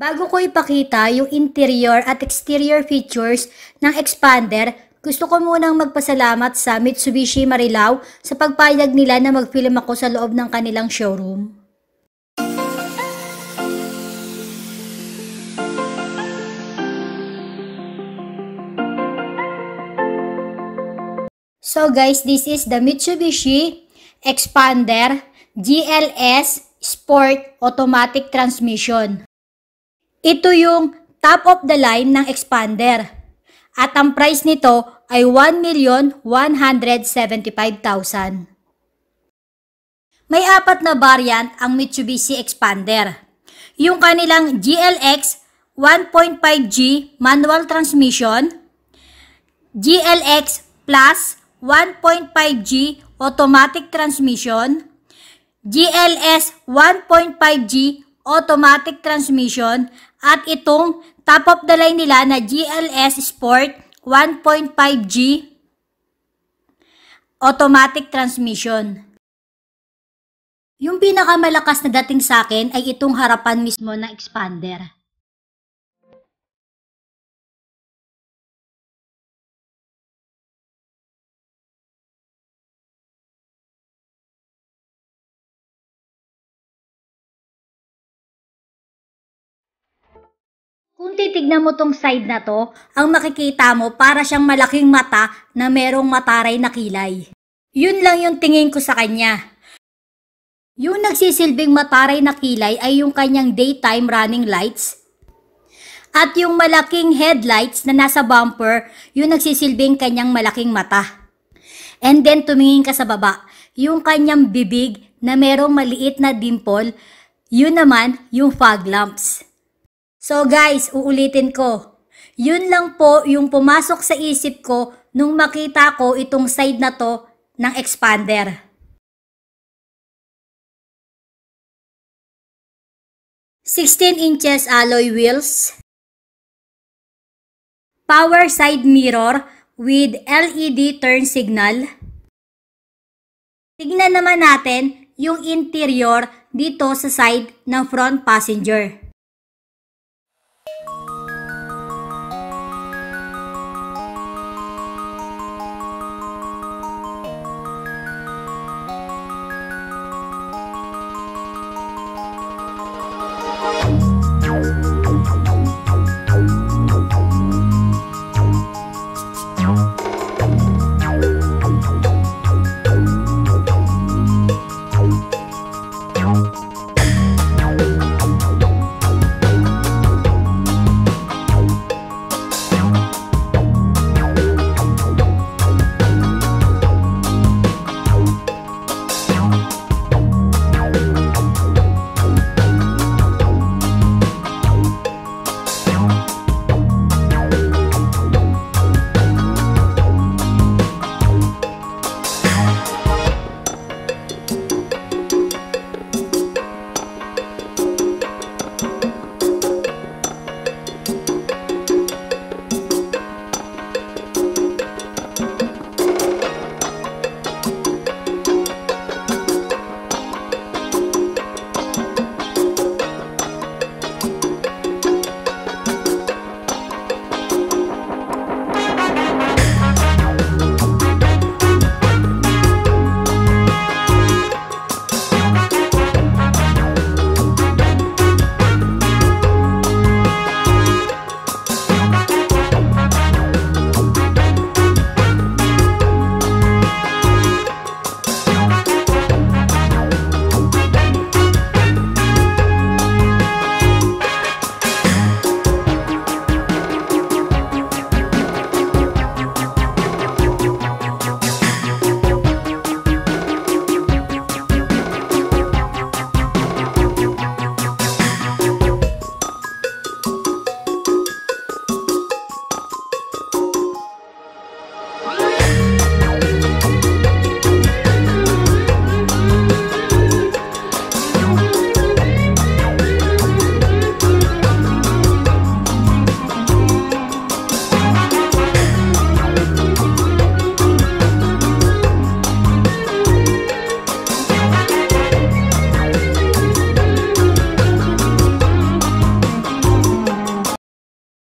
Bago ko ipakita yung interior at exterior features ng expander, gusto ko munang magpasalamat sa Mitsubishi Marilao sa pagpayag nila na mag-film ako sa loob ng kanilang showroom. So guys, this is the Mitsubishi Expander GLS Sport Automatic Transmission. Ito yung top of the line ng expander. At ang price nito ay 1,175,000. May apat na variant ang Mitsubishi Expander. Yung kanilang GLX 1.5G manual transmission, GLX Plus 1.5G automatic transmission, GLS 1.5G automatic transmission, at itong top of the line nila na GLS Sport 1.5G automatic transmission. Yung pinakamalakas na dating sa akin ay itong harapan mismo na expander. Kung titignan mo tong side na to, ang makikita mo para siyang malaking mata na merong mataray na kilay. Yun lang yung tingin ko sa kanya. Yung nagsisilbing mataray na kilay ay yung kanyang daytime running lights. At yung malaking headlights na nasa bumper, yung nagsisilbing kanyang malaking mata. And then tumingin ka sa baba, yung kanyang bibig na merong maliit na dimple, yun naman yung fog lamps. So guys, uulitin ko. Yun lang po yung pumasok sa isip ko nung makita ko itong side na to ng expander. "16" alloy wheels. Power side mirror with LED turn signal. Tignan naman natin yung interior dito sa side ng front passenger.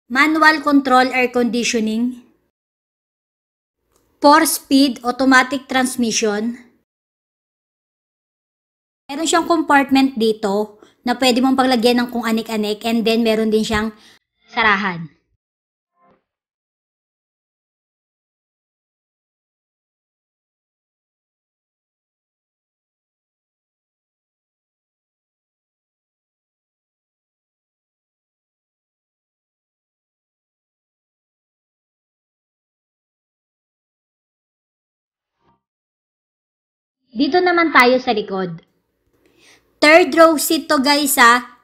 Manual control air conditioning, 4-speed automatic transmission. Meron siyang compartment dito na pwede mong paglagyan ng kung anik-anik, and then meron din siyang sarahan. Dito naman tayo sa likod. Third row seat to guys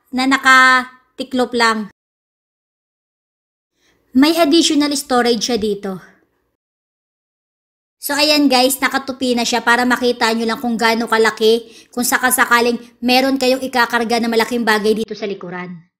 na nakatiklop lang. May additional storage siya dito. So ayan guys, nakatupi na siya para makita nyo lang kung gaano kalaki, kung sakasakaling meron kayong ikakarga na malaking bagay dito sa likuran.